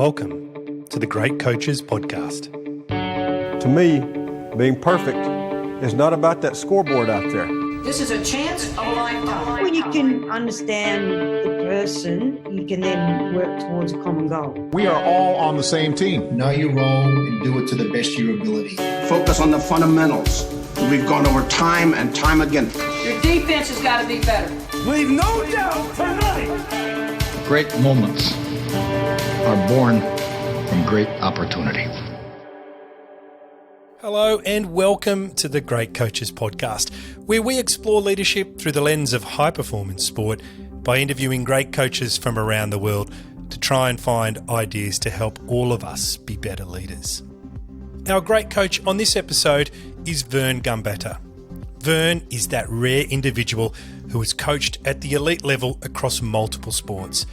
Welcome to the Great Coaches Podcast. To me, being perfect is not about that scoreboard out there. This is a chance of a lifetime. When you can understand the person, you can then work towards a common goal. We are all on the same team. Know your role and do it to the best of your ability. Focus on the fundamentals. We've gone over time and time again. Your defense has got to be better. Leave no doubt tonight. Great moments are born from great opportunity. Hello and welcome to the Great Coaches Podcast, where we explore leadership through the lens of high-performance sport by interviewing great coaches from around the world to try and find ideas to help all of us be better leaders. Our great coach on this episode is Vern Gambetta. Vern is that rare individual who has coached at the elite level across multiple sports.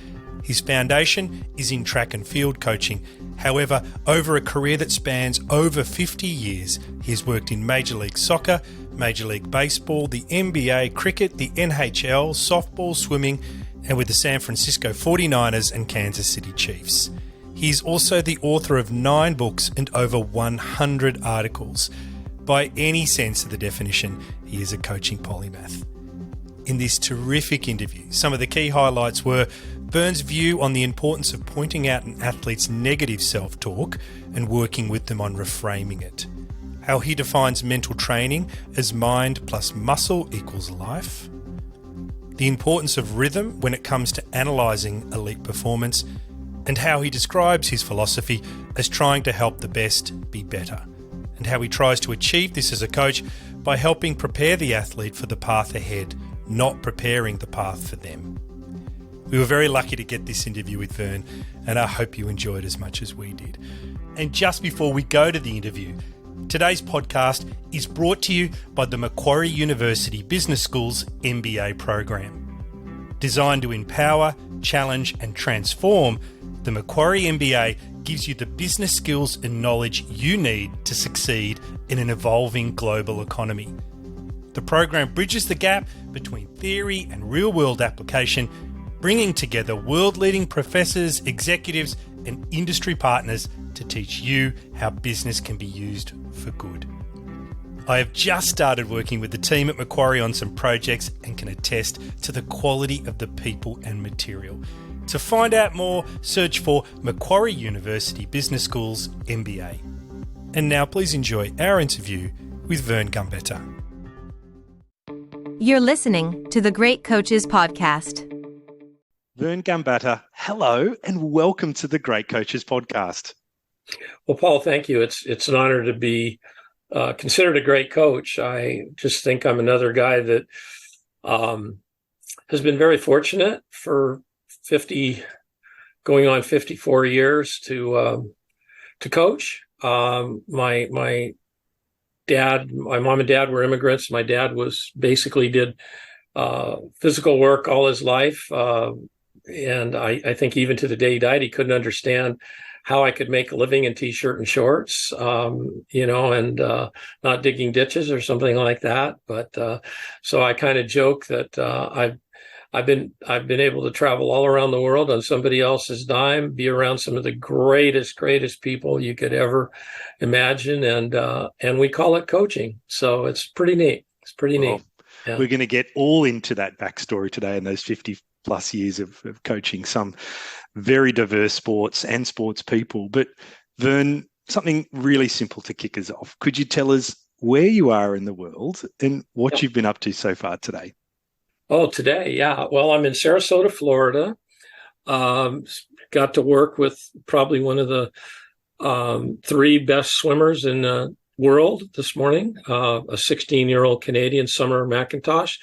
His foundation is in track and field coaching. However, over a career that spans over 50 years, he has worked in Major League Soccer, Major League Baseball, the NBA, cricket, the NHL, softball, swimming, and with the San Francisco 49ers and Kansas City Chiefs. He is also the author of 9 books and over 100 articles. By any sense of the definition, he is a coaching polymath. In this terrific interview, some of the key highlights were Vern's view on the importance of pointing out an athlete's negative self-talk and working with them on reframing it, how he defines mental training as mind plus muscle equals life, the importance of rhythm when it comes to analysing elite performance, and how he describes his philosophy as trying to help the best be better, and how he tries to achieve this as a coach by helping prepare the athlete for the path ahead, not preparing the path for them. We were very lucky to get this interview with Vern, and I hope you enjoyed as much as we did. And just before we go to the interview, today's podcast is brought to you by the Macquarie University Business School's MBA program. Designed to empower, challenge and transform, the Macquarie MBA gives you the business skills and knowledge you need to succeed in an evolving global economy. The program bridges the gap between theory and real-world application, bringing together world-leading professors, executives, and industry partners to teach you how business can be used for good. I have just started working with the team at Macquarie on some projects and can attest to the quality of the people and material. To find out more, search for Macquarie University Business School's MBA. And now please enjoy our interview with Vern Gambetta. You're listening to the Great Coaches Podcast. Vern Gambetta, hello and welcome to the Great Coaches Podcast. Well, Paul, thank you. It's an honor to be considered a great coach. I just think I'm another guy that has been very fortunate for 50, going on 54 years to coach. My mom and dad were immigrants. My dad basically did physical work all his life. And I think even to the day he died, he couldn't understand how I could make a living in t-shirt and shorts, and not digging ditches or something like that. But so I kind of joke that I've been able to travel all around the world on somebody else's dime, be around some of the greatest people you could ever imagine, and we call it coaching. So it's pretty neat. It's pretty neat. Yeah. We're going to get all into that backstory today and those 50 plus years of coaching some very diverse sports and sports people. But Vern, something really simple to kick us off. Could you tell us where you are in the world and what you've been up to so far today? Oh, today, yeah. Well, I'm in Sarasota, Florida. Got to work with probably one of the 3 best swimmers in the world this morning, a 16-year-old Canadian, Summer McIntosh,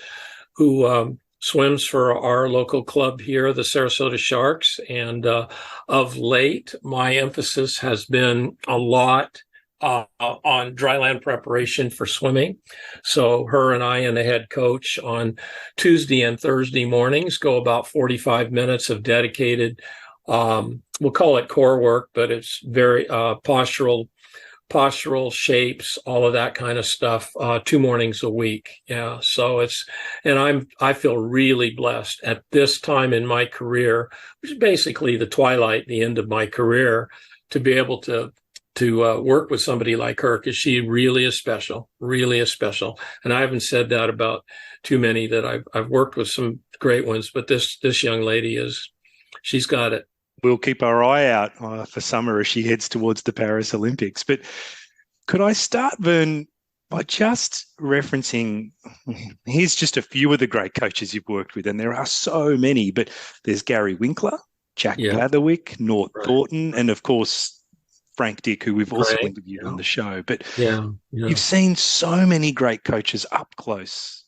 who swims for our local club here, the Sarasota Sharks. And of late, my emphasis has been a lot on dryland preparation for swimming. So her and I and the head coach on Tuesday and Thursday mornings go about 45 minutes of dedicated, we'll call it core work, but it's very postural postural shapes, all of that kind of stuff, 2 mornings a week. Yeah. So I feel really blessed at this time in my career, which is basically the twilight, the end of my career, to be able to work with somebody like her, because she really is special, really is special. And I haven't said that about too many that I've worked with some great ones, but this young lady she's got it. We'll keep our eye out for summer as she heads towards the Paris Olympics. But could I start, Vern, by just referencing, here's just a few of the great coaches you've worked with, and there are so many, but there's Gary Winkler, Jack Blatherwick, Nort Thornton, and of course, Frank Dick, who we've also interviewed on the show. But you've seen so many great coaches up close.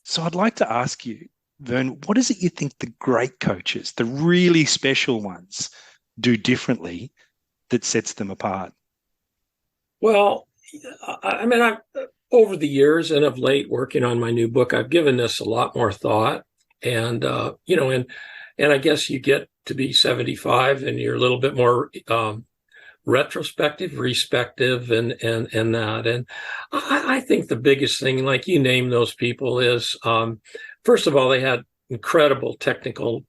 So I'd like to ask you, Vern, what is it you think the great coaches, the really special ones, do differently that sets them apart? Well, I mean, I've over the years and of late working on my new book, I've given this a lot more thought. And, and I guess you get to be 75 and you're a little bit more retrospective, respective, and that. And I think the biggest thing, like you name those people, is first of all, they had incredible technical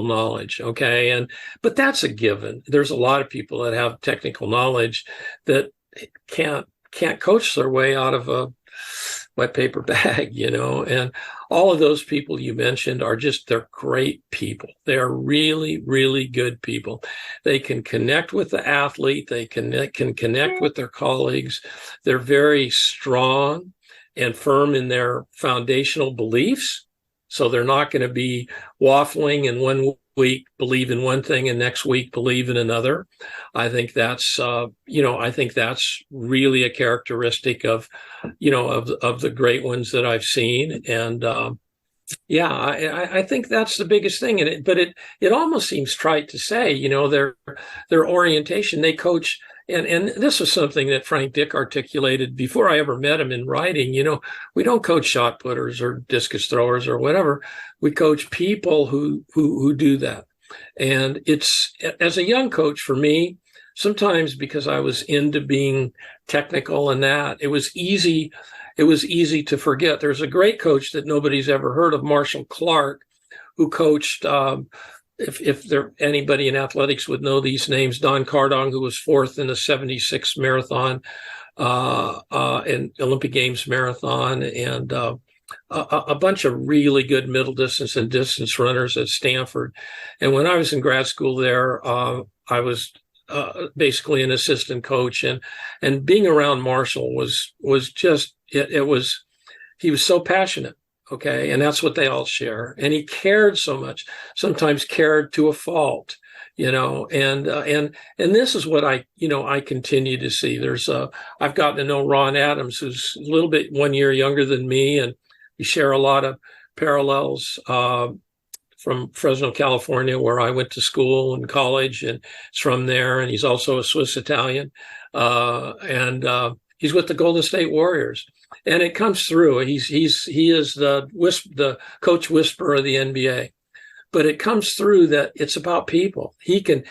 knowledge. Okay. But that's a given. There's a lot of people that have technical knowledge that can't coach their way out of a wet paper bag, and all of those people you mentioned they're great people. They are really, really good people. They can connect with the athlete. They can connect with their colleagues. They're very strong and firm in their foundational beliefs. So they're not going to be waffling and one week believe in one thing and next week believe in another. I think that's, that's really a characteristic of the great ones that I've seen. And, I think that's the biggest thing. But it almost seems trite to say, their orientation, they coach. And this was something that Frank Dick articulated before I ever met him in writing. We don't coach shot putters or discus throwers or whatever. We coach people who do that. And it's, as a young coach for me, sometimes because I was into being technical and that, it was easy to forget. There's a great coach that nobody's ever heard of, Marshall Clark, who coached, if there anybody in athletics would know these names, Don Cardong, who was fourth in the 76 marathon, and Olympic Games marathon, and a bunch of really good middle distance and distance runners at Stanford. And when I was in grad school there, I was basically an assistant coach, and being around Marshall was just he was so passionate. Okay. And that's what they all share. And he cared so much, sometimes cared to a fault, and this is what I continue to see. I've gotten to know Ron Adams, who's a little bit 1 year younger than me. And we share a lot of parallels, from Fresno, California, where I went to school and college, and it's from there. And he's also a Swiss Italian. And he's with the Golden State Warriors. And it comes through. He is the coach whisperer of the NBA, but it comes through that it's about people. He can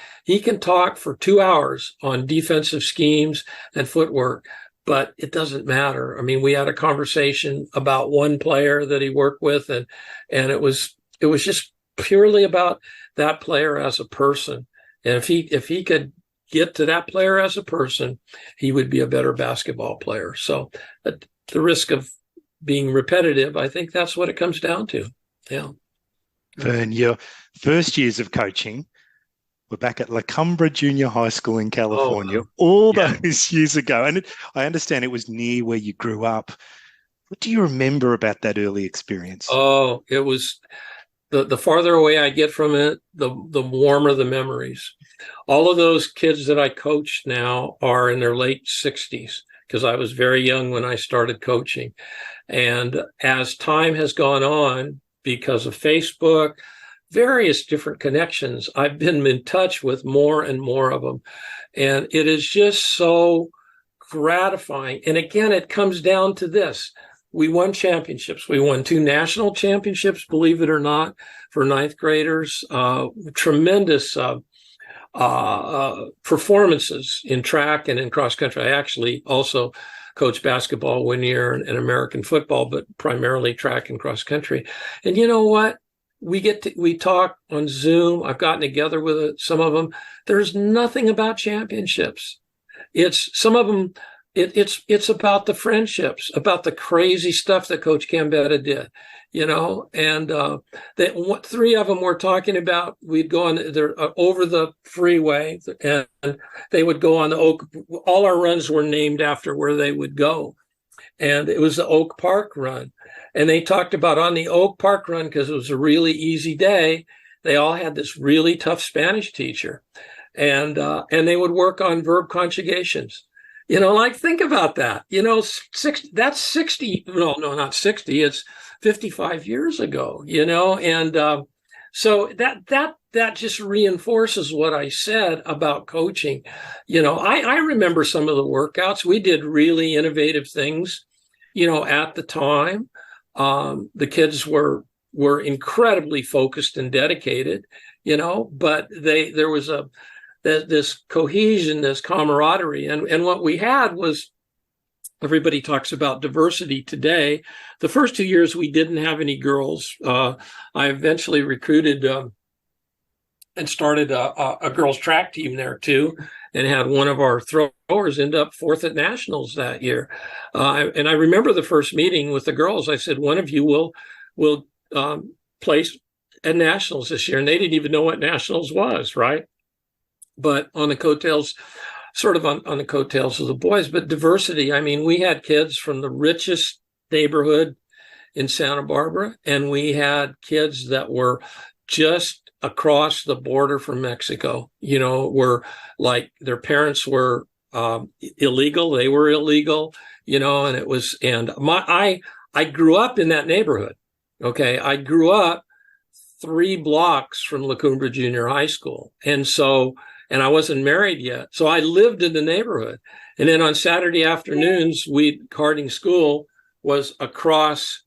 talk for 2 hours on defensive schemes and footwork, but it doesn't matter. I mean, we had a conversation about one player that he worked with, and it was just purely about that player as a person. And if he could get to that player as a person, he would be a better basketball player. So at the risk of being repetitive, I think that's what it comes down to. Yeah. Vern, your first years of coaching were back at La Cumbra Junior High School in California, those years ago. And I understand it was near where you grew up. What do you remember about that early experience? Oh, it was the farther away I get from it, the warmer the memories. All of those kids that I coach now are in their late 60s, because I was very young when I started coaching. And as time has gone on, because of Facebook, various different connections, I've been in touch with more and more of them. And it is just so gratifying. And again, it comes down to this. We won championships. We won 2 national championships, believe it or not, for ninth graders. Tremendous performances in track and in cross country. I actually also coached basketball one year and American football, but primarily track and cross country. And you know what? We talk on Zoom. I've gotten together with some of them. There's nothing about championships. It's some of them. It's about the friendships, about the crazy stuff that Coach Gambetta did, and that three of them were talking about. We'd go on over the freeway, and they would go on the Oak. All our runs were named after where they would go, and it was the Oak Park run. And they talked about on the Oak Park run, because it was a really easy day, they all had this really tough Spanish teacher, and they would work on verb conjugations. Think about that. That's 60. No, not 60. It's 55 years ago. And so that just reinforces what I said about coaching. I remember some of the workouts. We did really innovative things. At the time, the kids were incredibly focused and dedicated. But there was this cohesion, this camaraderie. And what we had was, everybody talks about diversity today. The first 2 years, we didn't have any girls. I eventually recruited and started a girls track team there too, and had one of our throwers end up fourth at nationals that year. And I remember the first meeting with the girls. I said, one of you will place at nationals this year. And they didn't even know what nationals was, right? But on the coattails, sort of on the coattails of the boys, but diversity. I mean, we had kids from the richest neighborhood in Santa Barbara, and we had kids that were just across the border from Mexico, were like their parents were illegal. They were illegal, and it was, and I grew up in that neighborhood. Okay. I grew up 3 blocks from La Cumbre Junior High School. And I wasn't married yet. So I lived in the neighborhood. And then on Saturday afternoons, karting school was across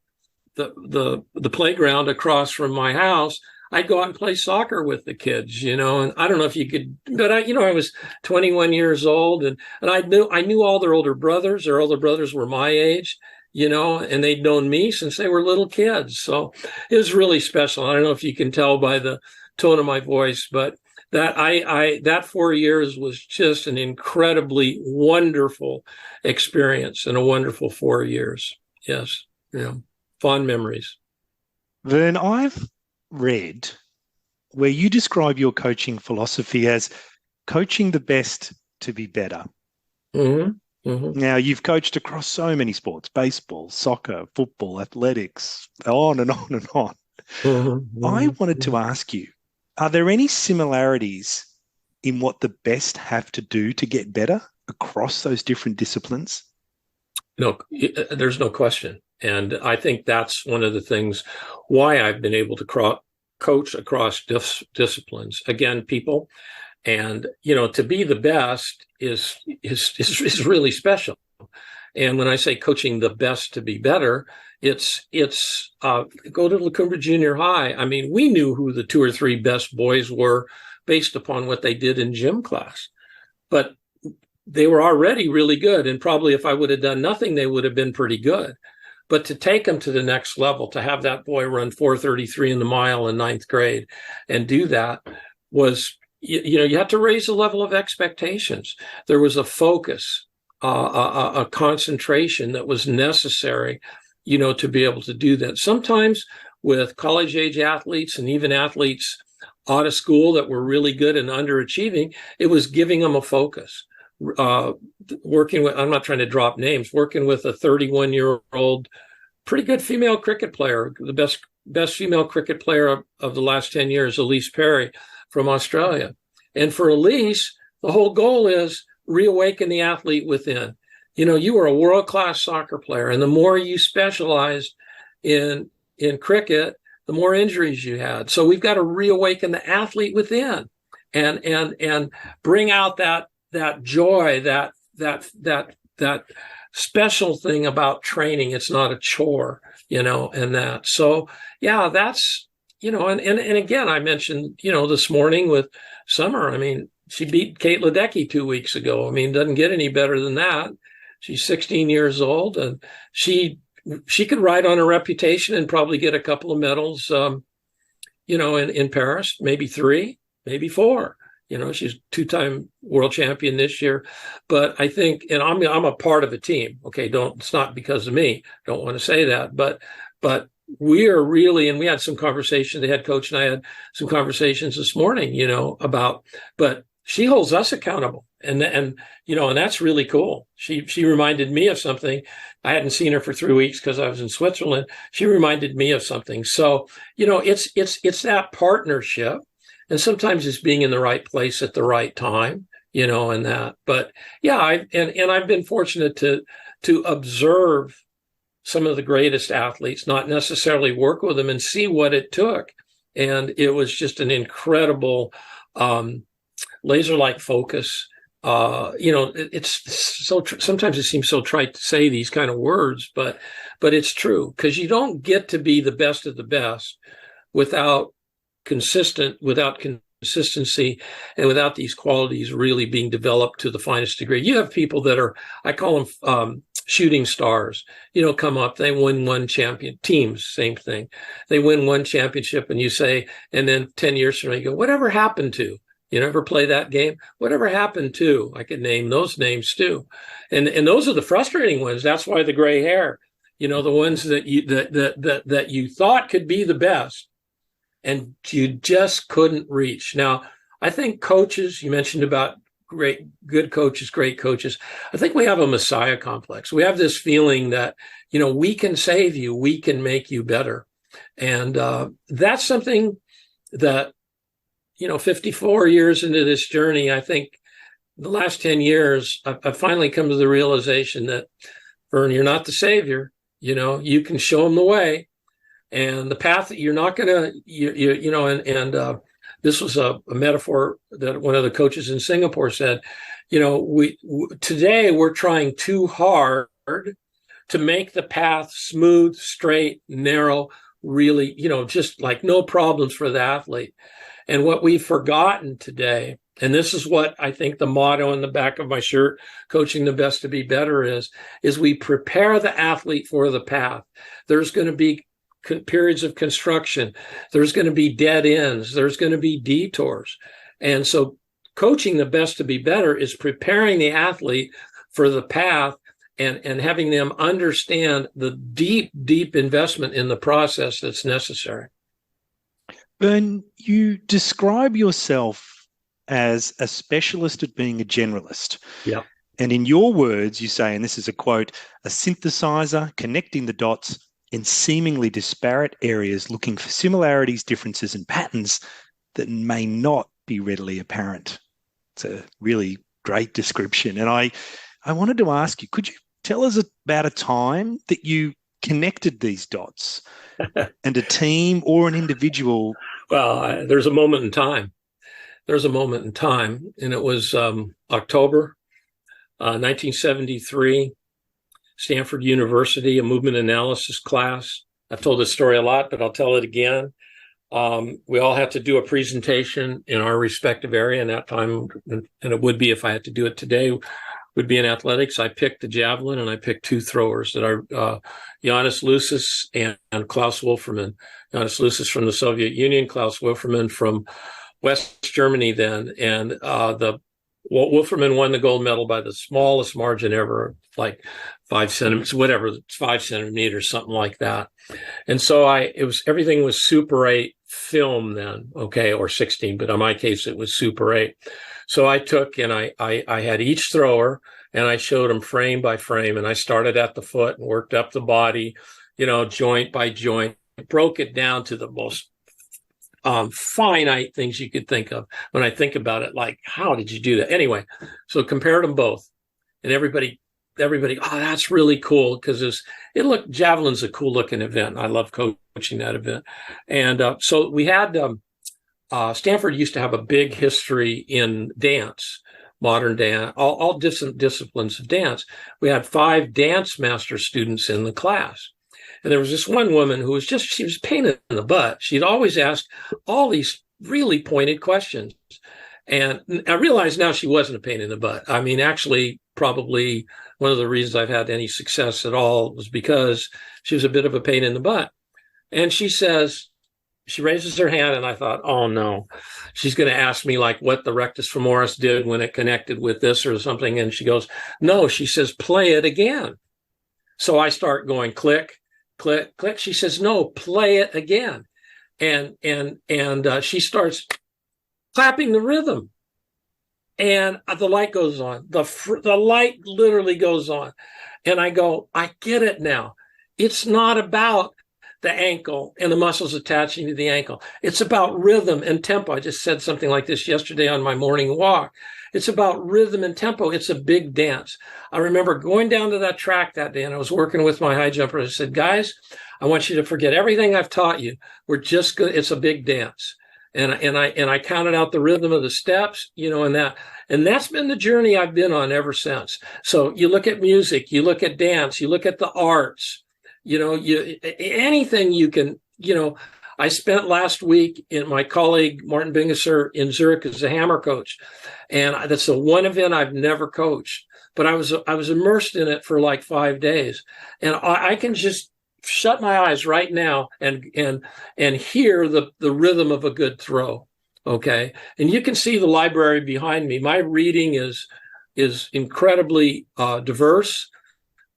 the playground across from my house. I'd go out and play soccer with the kids, and I don't know if you could, but I was 21 years old, and I knew all their older brothers. Their older brothers were my age, and they'd known me since they were little kids. So it was really special. I don't know if you can tell by the tone of my voice, but that 4 years was just an incredibly wonderful experience and a wonderful 4 years. Yes. Yeah. Fond memories. Vern, I've read where you describe your coaching philosophy as coaching the best to be better. Mm-hmm. Mm-hmm. Now, you've coached across so many sports: baseball, soccer, football, athletics, on and on and on. Mm-hmm. I wanted to ask you, are there any similarities in what the best have to do to get better across those different disciplines? No, there's no question. And I think that's one of the things why I've been able to coach across disciplines. Again, people, and to be the best is really special. And when I say coaching the best to be better, it's go to La Cumbre Junior High. I mean, we knew who the 2 or 3 best boys were based upon what they did in gym class, but they were already really good. And probably if I would have done nothing, they would have been pretty good. But to take them to the next level, to have that boy run 4:33 in the mile in 9th grade and do that was, you have to raise the level of expectations. There was a focus, a concentration that was necessary, to be able to do that. Sometimes with college age athletes and even athletes out of school that were really good and underachieving, it was giving them a focus. Working with, I'm not trying to drop names, working with a 31-year-old, pretty good female cricket player, the best female cricket player of the last 10 years, Elise Perry from Australia. And for Elise, the whole goal is reawaken the athlete within. You were a world-class soccer player, and the more you specialized in cricket, the more injuries you had. So we've got to reawaken the athlete within and bring out that joy, that special thing about training. It's not a chore, and that. So yeah, that's, and again, I mentioned, this morning with Summer, I mean, she beat Kate Ledecky 2 weeks ago. I mean, doesn't get any better than that. She's 16 years old, and she could ride on a reputation and probably get a couple of medals, in Paris, maybe 3, maybe 4. She's 2-time world champion this year. But I think, and I'm a part of a team. Okay, it's not because of me. Don't want to say that, but we are really, and we had some conversations. The head coach and I had some conversations this morning, but she holds us accountable, and that's really cool. She reminded me of something. I hadn't seen her for 3 weeks because I was in Switzerland. She reminded me of something. So, it's that partnership. And sometimes it's being in the right place at the right time, and that. But yeah, I've been fortunate to observe some of the greatest athletes, not necessarily work with them, and see what it took. And it was just an incredible laser-like focus. It's so sometimes it seems so trite to say these kind of words, but it's true, because you don't get to be the best of the best without consistency and without these qualities really being developed to the finest degree. You have people that are, I call them shooting stars, come up, they win one champion. Teams, same thing. They win one championship, and you say, and then 10 years from now you go, whatever happened to? You ever play that game? Whatever happened to? I could name those names too. And those are the frustrating ones. That's why the gray hair, the ones that you thought could be the best, and you just couldn't reach. Now, I think coaches, you mentioned about good coaches, great coaches. I think we have a Messiah complex. We have this feeling that, we can save you, we can make you better. And that's something that, 54 years into this journey, I think the last 10 years, I've finally come to the realization that, Vern, you're not the savior. You can show them the way. And the path that you're not going to, this was a metaphor that one of the coaches in Singapore said, today we're trying too hard to make the path smooth, straight, narrow, really, just like no problems for the athlete. And what we've forgotten today, and this is what I think the motto in the back of my shirt, coaching the best to be better, is we prepare the athlete for the path. There's going to be periods of construction. There's going to be dead ends. There's going to be detours. And so coaching the best to be better is preparing the athlete for the path and having them understand the deep, deep investment in the process that's necessary. Vern, you describe yourself as a specialist at being a generalist. Yeah. And in your words, you say, and this is a quote, a synthesizer connecting the dots in seemingly disparate areas, looking for similarities, differences, and patterns that may not be readily apparent. It's a really great description. And I wanted to ask you, could you tell us about a time that you connected these dots and a team or an individual? Well, there's a moment in time. There's a moment in time, and it was October 1973. Stanford University, a movement analysis class. I've told this story a lot, but I'll tell it again. We all had to do a presentation in our respective area in that time, and it would be, if I had to do it today, would be in athletics. I picked the javelin, and I picked 2 throwers that are Jonas Lucis and Klaus Wolfermann. Jonas Lucis from the Soviet Union, Klaus Wolfermann from West Germany then, and Wolfermann won the gold medal by the smallest margin ever, like 5 centimeters, whatever, 5 centimeters, something like that. And so everything was Super 8 film then, okay, or 16, but in my case, it was Super 8. So I took and I had each thrower, and I showed them frame by frame, and I started at the foot and worked up the body, joint by joint, broke it down to the most finite things you could think of. When I think about it, like, how did you do that? Anyway, so compared them both, and everybody, oh, that's really cool, because javelin's a cool looking event. I love coaching that event. And so we had, Stanford used to have a big history in dance, modern dance, all different disciplines of dance. We had 5 dance master students in the class. And there was this one woman who was she was a pain in the butt. She'd always ask all these really pointed questions. And I realize now she wasn't a pain in the butt. I mean, actually, probably one of the reasons I've had any success at all was because she was a bit of a pain in the butt. And she raises her hand, and I thought, oh no, she's going to ask me like what the rectus femoris did when it connected with this or something. And she goes, no, she says, play it again. So I start going click, click, click. She says, no, play it again. And she starts clapping the rhythm, and the light goes on. The light literally goes on, and I go, I get it now. It's not about the ankle and the muscles attaching to the ankle. It's about rhythm and tempo. I just said something like this yesterday on my morning walk. It's about rhythm and tempo. It's a big dance. I remember going down to that track that day, and I was working with my high jumpers. I said, guys, I want you to forget everything I've taught you. We're just good. It's a big dance. And I counted out the rhythm of the steps, and that's been the journey I've been on ever since. So you look at music, you look at dance, you look at the arts, anything you can, I spent last week in my colleague, Martin Bingesser in Zurich as a hammer coach. And that's the one event I've never coached, but I was immersed in it for like 5 days. And I can just shut my eyes right now and hear the rhythm of a good throw. Okay. And you can see the library behind me. My reading is incredibly diverse.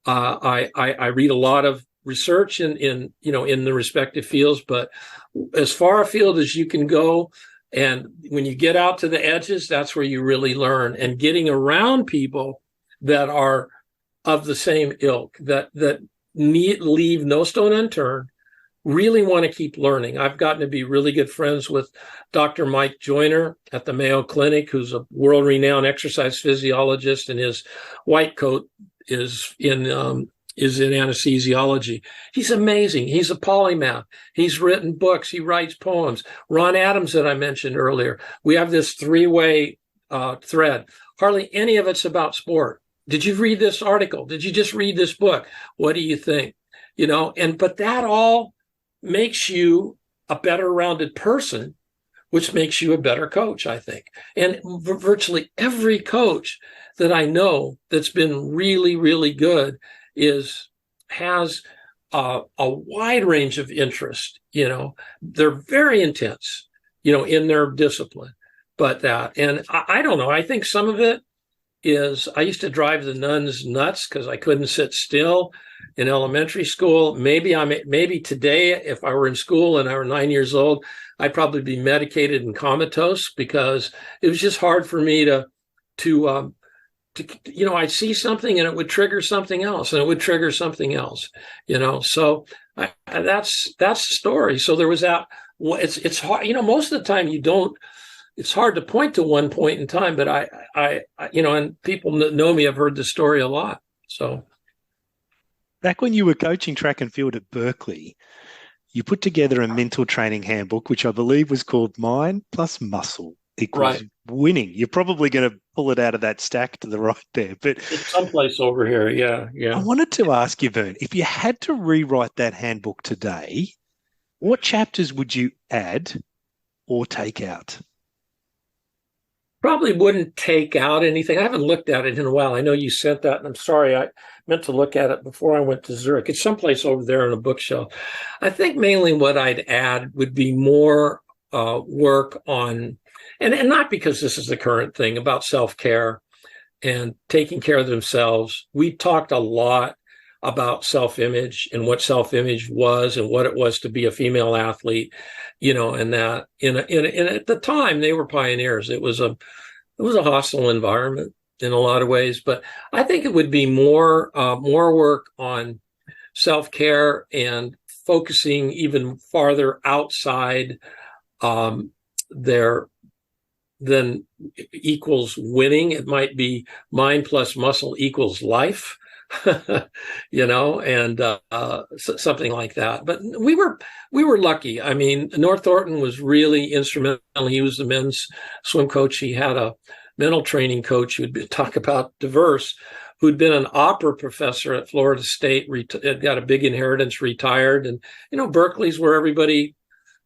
I read a lot of research in the respective fields, but as far afield as you can go. And when you get out to the edges, that's where you really learn, and getting around people that are of the same ilk, that leave no stone unturned, really want to keep learning. I've gotten to be really good friends with Dr. Mike Joyner at the Mayo Clinic, who's a world-renowned exercise physiologist, and his white coat is in anesthesiology. He's amazing. He's a polymath. He's written books. He writes poems. Ron Adams, that I mentioned earlier. We have this three-way thread. Hardly any of it's about sport. Did you read this article? Did you just read this book? What do you think? But that all makes you a better rounded person, which makes you a better coach, I think. And virtually every coach that I know that's been really, really good has a wide range of interest. They're very intense, in their discipline. But I don't know. I think some of it is I used to drive the nuns nuts because I couldn't sit still in elementary school. Maybe today, if I were in school and I were 9 years old, I'd probably be medicated and comatose because it was just hard for me to I'd see something and it would trigger something else, and it would trigger something else, So that's the story. So there was that. It's hard, most of the time you don't. It's hard to point to one point in time, but I and people that know me have heard the story a lot. So back when you were coaching track and field at Berkeley, you put together a mental training handbook, which I believe was called Mind plus Muscle equals winning. You're probably going to pull it out of that stack to the right there, but it's someplace over here. Yeah. I wanted to ask you, Vern, if you had to rewrite that handbook today, what chapters would you add or take out? Probably wouldn't take out anything. I haven't looked at it in a while. I know you sent that, and I'm sorry. I meant to look at it before I went to Zurich. It's someplace over there on a bookshelf. I think mainly what I'd add would be more work on, and not because this is the current thing, about self-care and taking care of themselves. We talked a lot about self-image and what self-image was and what it was to be a female athlete, and that in at the time they were pioneers. It was a hostile environment in a lot of ways, but I think it would be more work on self-care and focusing even farther outside there than equals winning. It might be mind plus muscle equals life. And something like that. But we were lucky. I mean, North Thornton was really instrumental. He was the men's swim coach. He had a mental training coach who'd talk about diverse, who'd been an opera professor at Florida State, had got a big inheritance, retired. And, Berkeley's where everybody,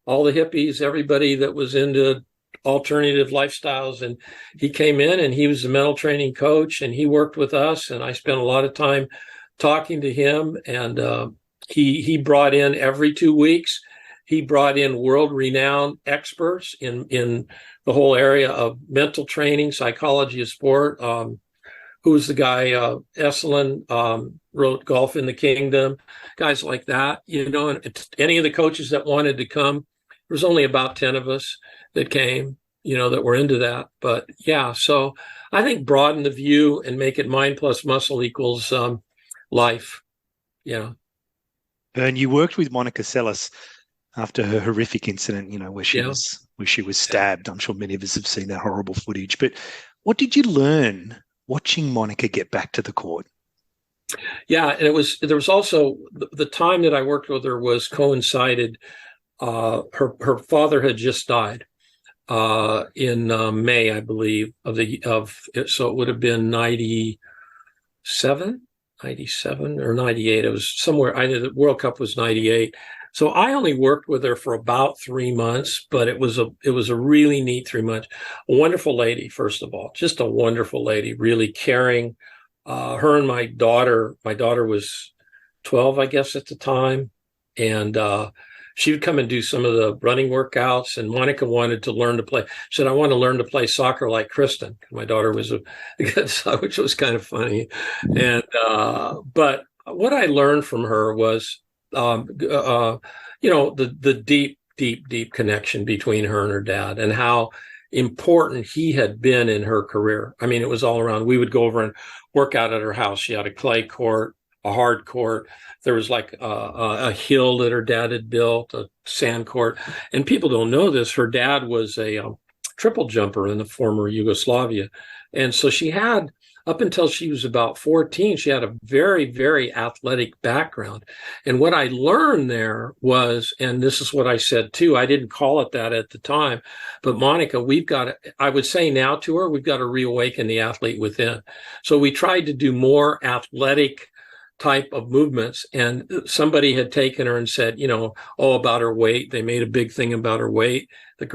all the hippies, everybody that was into alternative lifestyles. And he came in and he was a mental training coach, and he worked with us. And I spent a lot of time talking to him. And he brought in every 2 weeks, he brought in world-renowned experts in the whole area of mental training, psychology of sport. Who was the guy? Esselin wrote Golf in the Kingdom, guys like that, and any of the coaches that wanted to come. There was only about 10 of us that came, that were into that. But yeah, so I think broaden the view and make it mind plus muscle equals life. Yeah. And you worked with Monica Seles after her horrific incident, where she was stabbed. I'm sure many of us have seen that horrible footage. But what did you learn watching Monica get back to the court? Yeah, and there was also the time that I worked with her was coincided. Her father had just died in May, I believe, so it would have been 97 or 98. It was somewhere. The World Cup was 98. So I only worked with her for about 3 months, but it was a really neat 3 months. A wonderful lady, first of all, just a wonderful lady, really caring. Her and my daughter was 12, I guess, at the time. And she would come and do some of the running workouts. And Monica wanted to learn to play. She said, I want to learn to play soccer like Kristen. My daughter was which was kind of funny. And but what I learned from her was, the deep connection between her and her dad, and how important he had been in her career. I mean, it was all around. We would go over and work out at her house. She had a clay court, a hard court. There was like a hill that her dad had built, a sand court. And people don't know this. Her dad was a triple jumper in the former Yugoslavia. And so she had, up until she was about 14, she had a very, very athletic background. And what I learned there was, and this is what I said too, I didn't call it that at the time, but Monica, I would say now to her, we've got to reawaken the athlete within. So we tried to do more athletic type of movements. And somebody had taken her and said, about her weight. They made a big thing about her weight. The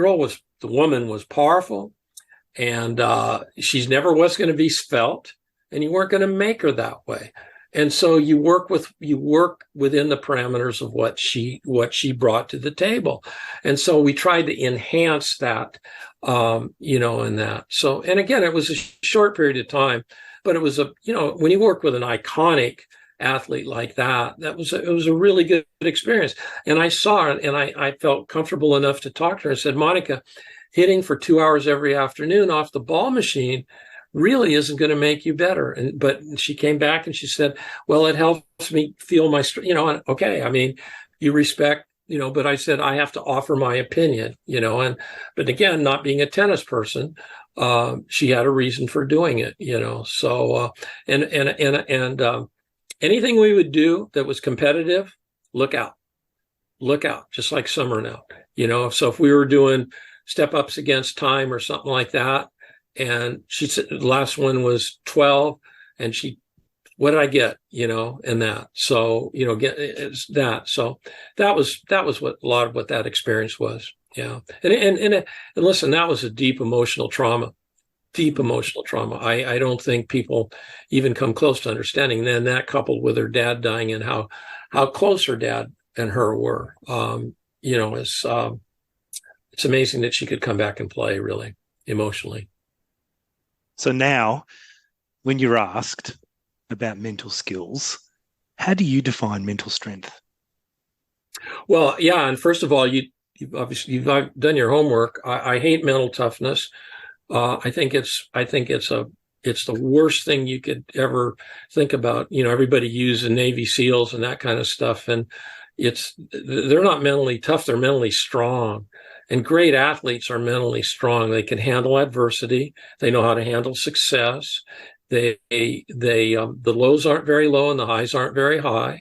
woman was powerful. And she's never was going to be svelte, and you weren't going to make her that way. And so you work within the parameters of what she brought to the table. And so we tried to enhance that, in that. So, and again, it was a short period of time, but it was when you work with an iconic athlete like that, it was a really good experience. And I saw it, and I felt comfortable enough to talk to her and said, Monica, hitting for 2 hours every afternoon off the ball machine really isn't going to make you better. But she came back and she said, well, it helps me feel my, okay. I mean, you respect, but I said, I have to offer my opinion, but again, not being a tennis person, she had a reason for doing it, so, and anything we would do that was competitive, look out, just like Summer now, so if we were doing step-ups against time or something like that. And she said the last one was 12, and what did I get, and that. So, it's that. So that was what a lot of what that experience was. Yeah. And listen, that was a deep emotional trauma. I don't think people even come close to understanding. And then that coupled with her dad dying and how close her dad and her were, it's amazing that she could come back and play, really, emotionally. So now, when you're asked about mental skills, how do you define mental strength? Well, yeah, and first of all, you've done your homework. I hate mental toughness. I think it's the worst thing you could ever think about. Everybody uses Navy SEALs and that kind of stuff, and they're not mentally tough; they're mentally strong. And great athletes are mentally strong. They can handle adversity. They know how to handle success. The lows aren't very low and the highs aren't very high.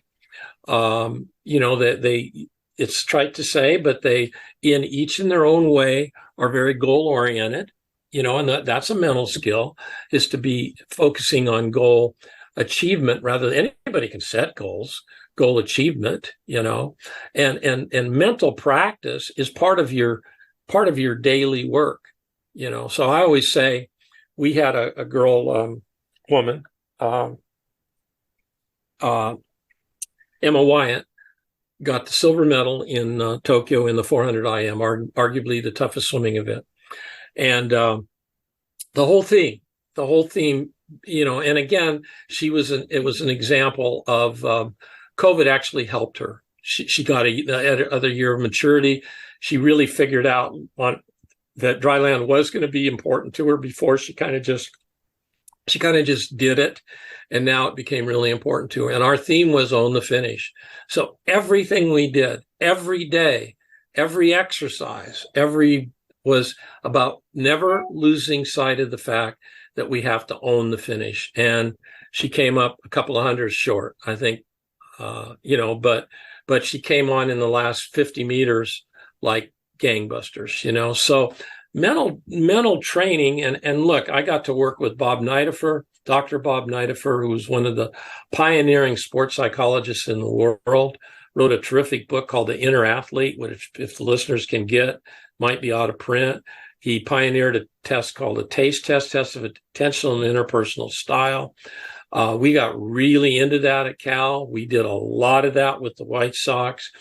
It's trite to say, but they, in each in their own way, are very goal oriented. And that's a mental skill, is to be focusing on goal achievement rather than anybody can set goals. Goal achievement, and mental practice is part of your daily work. So I always say we had a girl, woman, Emma Wyatt, got the silver medal in Tokyo in the 400 IM, arguably the toughest swimming event. And the whole theme, and again, it was an example of COVID actually helped her. She got another year of maturity. She really figured out that dry land was going to be important to her before she kind of just did it. And now it became really important to her. And our theme was own the finish. So everything we did, every day, every exercise, was about never losing sight of the fact that we have to own the finish. And she came up a couple of hundreds short, I think, but she came on in the last 50 meters like gangbusters, So mental training. And look, I got to work with Dr. Bob Nidifer, who was one of the pioneering sports psychologists in the world, wrote a terrific book called The Inner Athlete, which, if the listeners can get, might be out of print. He pioneered a test called the TASTE test of attentional and interpersonal style. We got really into that at Cal. We did a lot of that with the White Sox.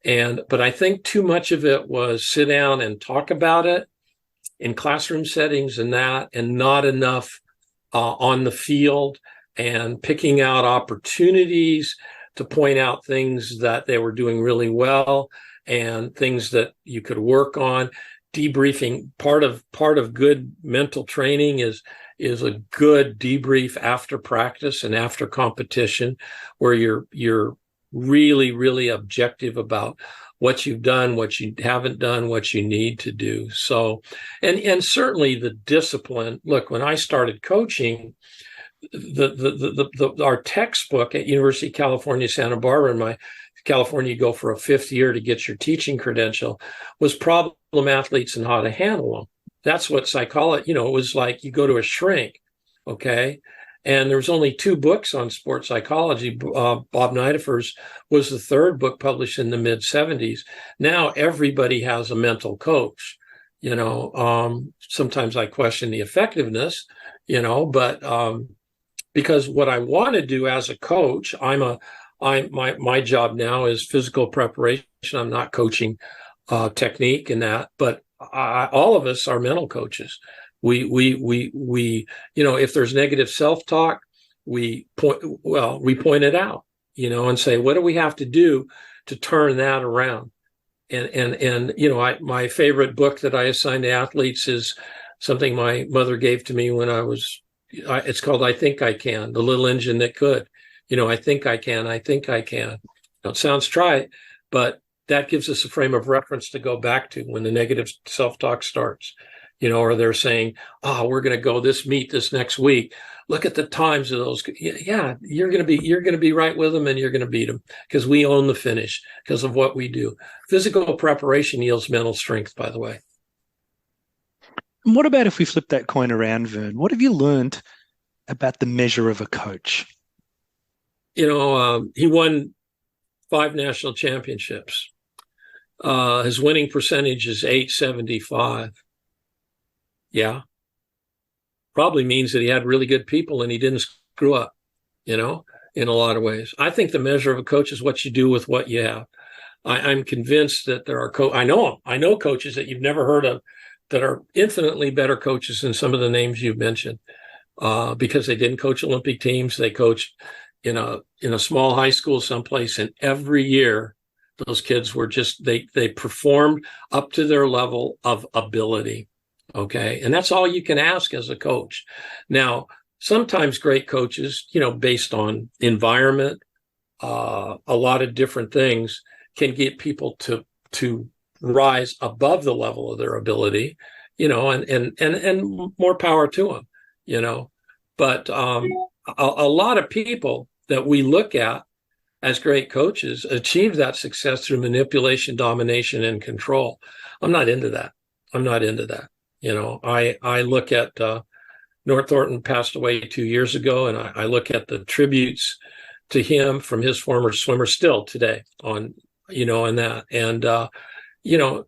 But I think too much of it was sit down and talk about it in classroom settings and not enough on the field and picking out opportunities to point out things that they were doing really well and things that you could work on. Debriefing, part of good mental training is a good debrief after practice and after competition, where you're really, really objective about what you've done, what you haven't done, what you need to do. So, and certainly the discipline. Look, when I started coaching, our textbook at University of California, Santa Barbara, in my California, you go for a 5th year to get your teaching credential, was problem athletes and how to handle them. That's what psychology, it was like you go to a shrink, okay? And there was only 2 books on sports psychology. Bob Nidifer's was the 3rd book, published in the mid-'70s. Now everybody has a mental coach. Sometimes I question the effectiveness, but because what I want to do as a coach, my job now is physical preparation. I'm not coaching technique and that, but all of us are mental coaches. We if there's negative self-talk, we point it out, and say, what do we have to do to turn that around? And my favorite book that I assign to athletes is something my mother gave to me when it's called I Think I Can, The Little Engine That Could. I think I can. It sounds trite, but that gives us a frame of reference to go back to when the negative self-talk starts, or they're saying, we're going to go this next week. Look at the times of those. Yeah, you're going to be right with them and you're going to beat them because we own the finish because of what we do. Physical preparation yields mental strength, by the way. And what about if we flip that coin around, Vern? What have you learned about the measure of a coach? He won 5 national championships. His winning percentage is .875. Yeah. Probably means that he had really good people and he didn't screw up, in a lot of ways. I think the measure of a coach is what you do with what you have. I'm convinced that there are I know coaches that you've never heard of that are infinitely better coaches than some of the names you've mentioned, because they didn't coach Olympic teams. They coached in a small high school someplace, and every year those kids were just they performed up to their level of ability. Okay, and that's all you can ask as a coach. Now, sometimes great coaches, based on environment, a lot of different things, can get people to rise above the level of their ability, and more power to them, But a lot of people that we look at as great coaches achieve that success through manipulation, domination, and control. I'm not into that. I look at North Thornton passed away 2 years ago, and I look at the tributes to him from his former swimmers still today on, and that. And,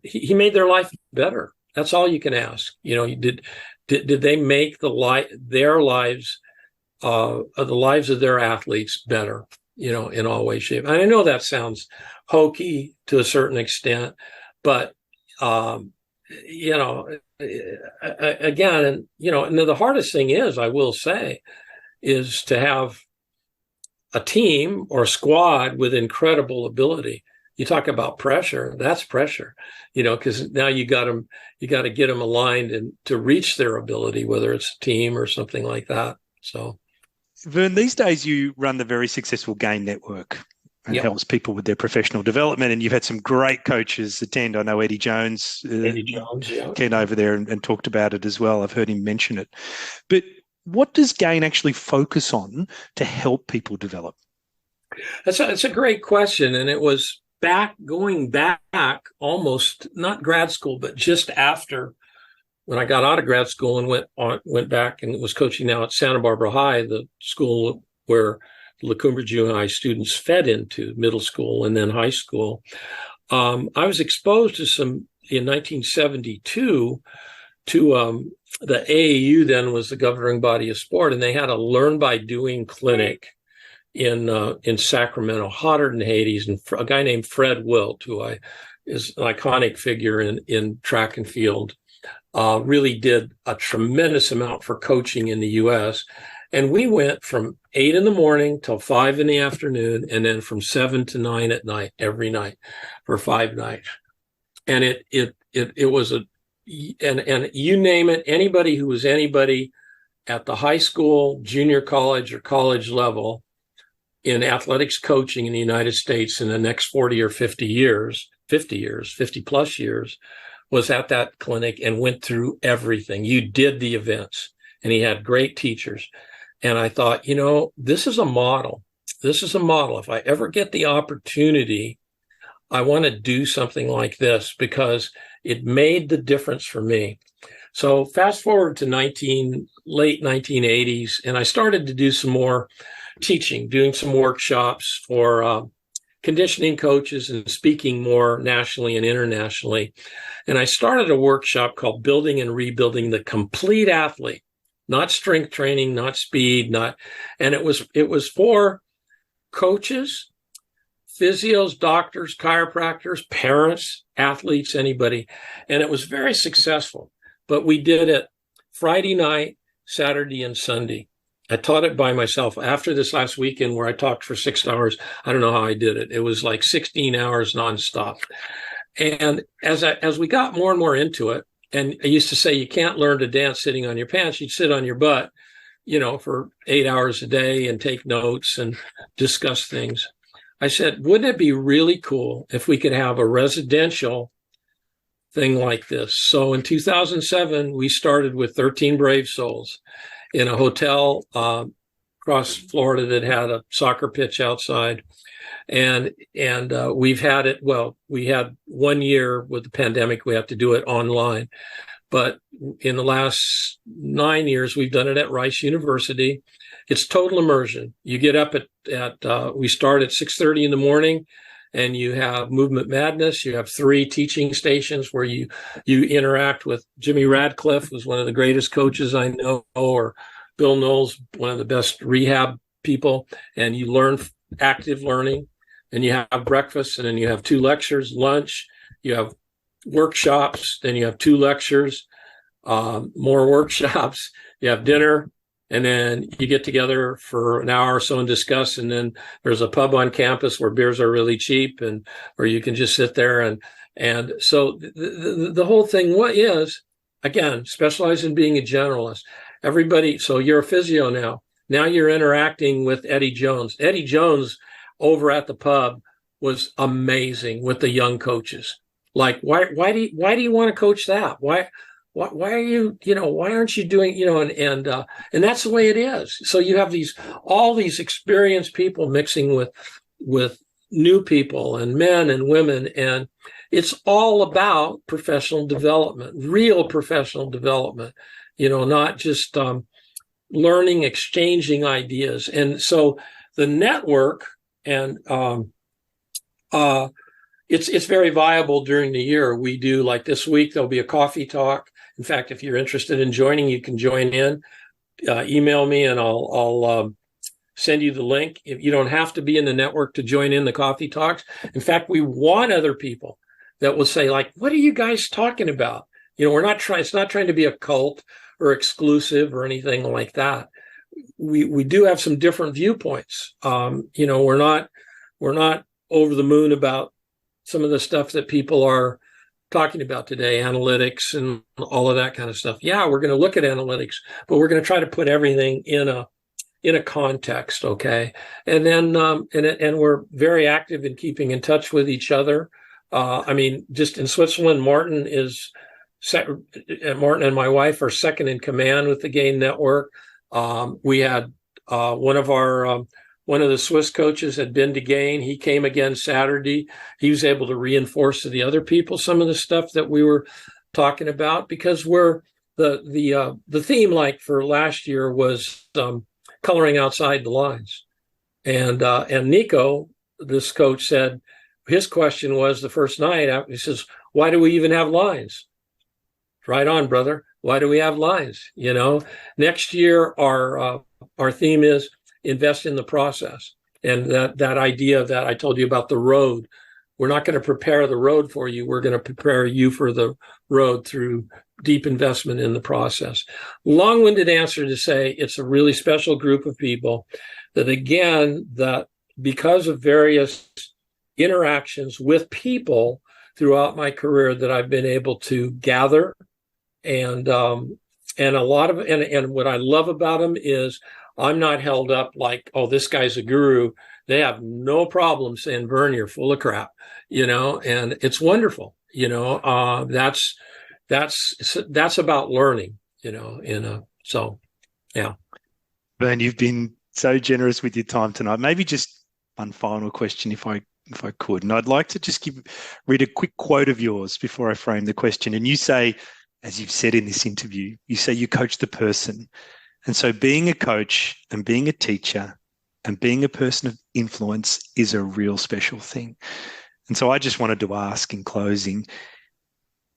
he made their life better. That's all you can ask. Did they make their lives, the lives of their athletes better, in all ways, shape? And I know that sounds hokey to a certain extent, but, again, and the hardest thing is, I will say, is to have a team or a squad with incredible ability. You talk about pressure, that's pressure, because now you got to get them aligned and to reach their ability, whether it's a team or something like that. So, Vern, these days you run the very successful Gain Network and helps people with their professional development. And you've had some great coaches attend. I know Eddie Jones, came over there and talked about it as well. I've heard him mention it. But what does Gain actually focus on to help people develop? That's a great question. And it was going back almost not grad school, but just after when I got out of grad school and went back and was coaching now at Santa Barbara High, the school where La Cumbre Junior High students fed into middle school and then high school. I was exposed to some in 1972 to the AAU, then was the governing body of sport, and they had a learn by doing clinic in Sacramento, hotter than Hades, and a guy named Fred Wilt, who is an iconic figure in track and field, really did a tremendous amount for coaching in the U.S. And we went from 8 a.m. till 5 p.m, and then from 7 to 9 at night, every night for 5 nights. And it was and you name it, anybody who was anybody at the high school, junior college, or college level in athletics coaching in the United States in the next 40 or 50 plus years, was at that clinic and went through everything. You did the events, and he had great teachers. And I thought, this is a model. This is a model. If I ever get the opportunity, I want to do something like this because it made the difference for me. So fast forward to late 1980s, and I started to do some more teaching, doing some workshops for conditioning coaches and speaking more nationally and internationally. And I started a workshop called Building and Rebuilding the Complete Athlete, not strength training, not speed, and it was for coaches, physios, doctors, chiropractors, parents, athletes, anybody. And it was very successful, but we did it Friday night, Saturday, and Sunday. I taught it by myself. After this last weekend where I talked for 6 hours, I don't know how I did it. It was like 16 hours nonstop. And as we got more and more into it, and I used to say, you can't learn to dance sitting on your pants. You'd sit on your butt, for 8 hours a day and take notes and discuss things. I said, wouldn't it be really cool if we could have a residential thing like this? So in 2007, we started with 13 Brave Souls in a hotel across Florida that had a soccer pitch outside. And we've had it, we had 1 year with the pandemic, we have to do it online. But in the last 9 years, we've done it at Rice University. It's total immersion. You get up we start at 6:30 in the morning, and you have Movement Madness. You have 3 teaching stations where you interact with Jimmy Radcliffe, who's one of the greatest coaches I know, or Bill Knowles, one of the best rehab people, and you learn active learning, and you have breakfast, and then you have 2 lectures, lunch, you have workshops, then you have 2 lectures, more workshops, you have dinner, and then you get together for an hour or so and discuss. And then there's a pub on campus where beers are really cheap, and where you can just sit there. And so the whole thing, what is, again, specialize in being a generalist. Everybody, so you're a physio now. Now you're interacting with Eddie Jones. Eddie Jones over at the pub was amazing with the young coaches. Like, why do you want to coach that? Why are you, why aren't you doing, and that's the way it is. So you have all these experienced people mixing with new people and men and women. And it's all about professional development, real professional development, not just learning, exchanging ideas. And so the network and it's very viable during the year. We do, like this week, there'll be a coffee talk. In fact, if you're interested in joining, you can join in. Email me and I'll send you the link. If you don't have to be in the network to join in the coffee talks. In fact, we want other people that will say, like, what are you guys talking about? It's not trying to be a cult or exclusive or anything like that. We do have some different viewpoints. We're not over the moon about some of the stuff that people are talking about today, analytics and all of that kind of stuff. Yeah, we're going to look at analytics, but we're going to try to put everything in a context, okay? And then and we're very active in keeping in touch with each other. Just in Switzerland, Martin and my wife are second in command with the Gain Network. We had one of the Swiss coaches had been to Gain. He came again Saturday. He was able to reinforce to the other people some of the stuff that we were talking about, because we're the theme, like for last year, was coloring outside the lines. And Nico, this coach, said his question was the first night. He says, "Why do we even have lines?" Right on, brother. Why do we have lines? Next year our theme is invest in the process. And that idea that I told you about the road, we're not going to prepare the road for you. We're going to prepare you for the road through deep investment in the process. Long-winded answer to say it's a really special group of people that, again, that because of various interactions with people throughout my career that I've been able to gather, and a lot of, and what I love about them is I'm not held up like, oh, this guy's a guru. They have no problem saying, Vern, you're full of crap, and it's wonderful. That's about learning, so, yeah. Vern, you've been so generous with your time tonight. Maybe just one final question, if I could. And I'd like to just read a quick quote of yours before I frame the question. And you say, as you've said in this interview, you say you coach the person. And so being a coach and being a teacher and being a person of influence is a real special thing. And so I just wanted to ask in closing,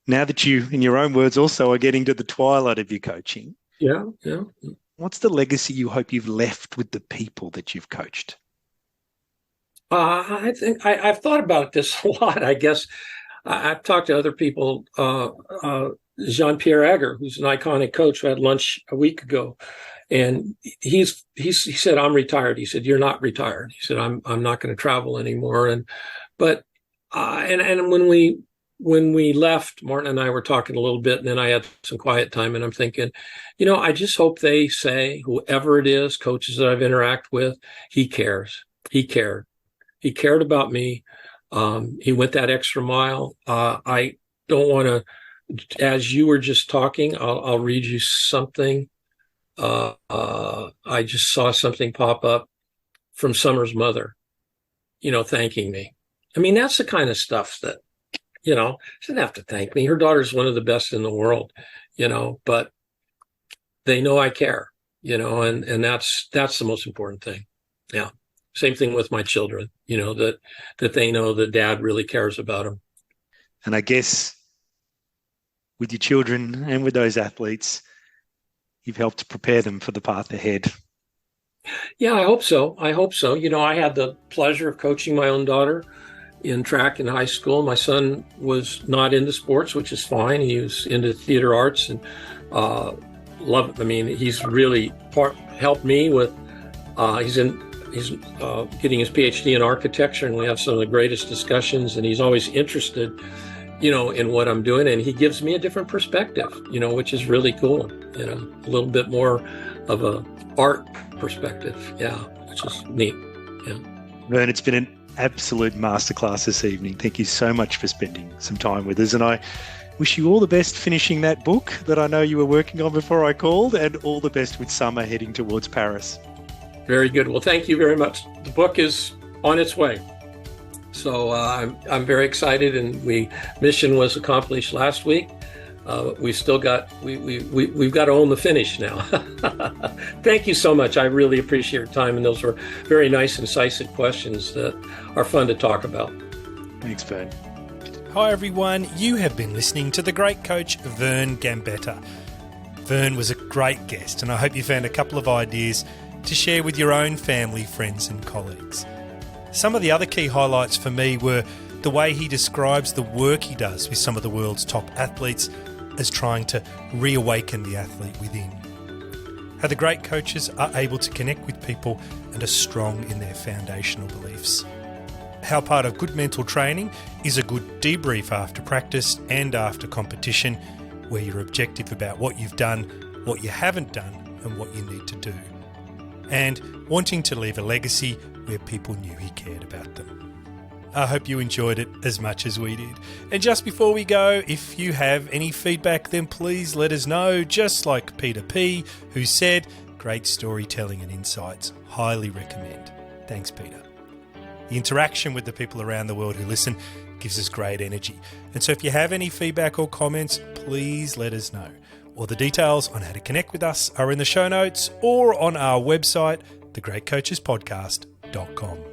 now that you, in your own words, also are getting to the twilight of your coaching. Yeah. What's the legacy you hope you've left with the people that you've coached? I think I've thought about this a lot. I guess I've talked to other people. Jean-Pierre Egger, who's an iconic coach, who had lunch a week ago, and he said, "I'm retired." He said, "You're not retired." He said, "I'm not going to travel anymore." And when we left, Martin and I were talking a little bit, and then I had some quiet time, and I'm thinking, I just hope they say, whoever it is, coaches that I've interacted with, he cares. He cared about me. He went that extra mile. I don't want to. As you were just talking, I'll read you something. I just saw something pop up from Summer's mother, thanking me. I mean, that's the kind of stuff that, she doesn't have to thank me. Her daughter's one of the best in the world, but they know I care, and that's the most important thing. Yeah. Same thing with my children, that they know that dad really cares about them. And I guess with your children and with those athletes, you've helped to prepare them for the path ahead. Yeah, I hope so. I had the pleasure of coaching my own daughter in track in high school. My son was not into sports, which is fine. He was into theater arts and love it. I mean, he's really helped me with, he's getting his PhD in architecture, and we have some of the greatest discussions, and he's always interested in what I'm doing, and he gives me a different perspective, which is really cool, a little bit more of a art perspective. Yeah, which is neat. Yeah. Vern, it's been an absolute masterclass this evening. Thank you so much for spending some time with us, and I wish you all the best finishing that book that I know you were working on before I called, and all the best with summer heading towards Paris. Very good. Well, thank you very much. The book is on its way. So I'm very excited, and mission was accomplished last week. We still got we've got to own the finish now. Thank you so much. I really appreciate your time, and those were very nice, incisive questions that are fun to talk about. Thanks, Vern. Hi everyone, you have been listening to the great coach Vern Gambetta. Vern was a great guest and I hope you found a couple of ideas to share with your own family, friends and colleagues. Some of the other key highlights for me were the way he describes the work he does with some of the world's top athletes as trying to reawaken the athlete within. How the great coaches are able to connect with people and are strong in their foundational beliefs. How part of good mental training is a good debrief after practice and after competition, where you're objective about what you've done, what you haven't done, and what you need to do. And wanting to leave a legacy where people knew he cared about them. I hope you enjoyed it as much as we did. And just before we go, if you have any feedback, then please let us know, just like Peter P., who said, great storytelling and insights. Highly recommend. Thanks, Peter. The interaction with the people around the world who listen gives us great energy. And so if you have any feedback or comments, please let us know. All the details on how to connect with us are in the show notes or on our website, thegreatcoachespodcast.com.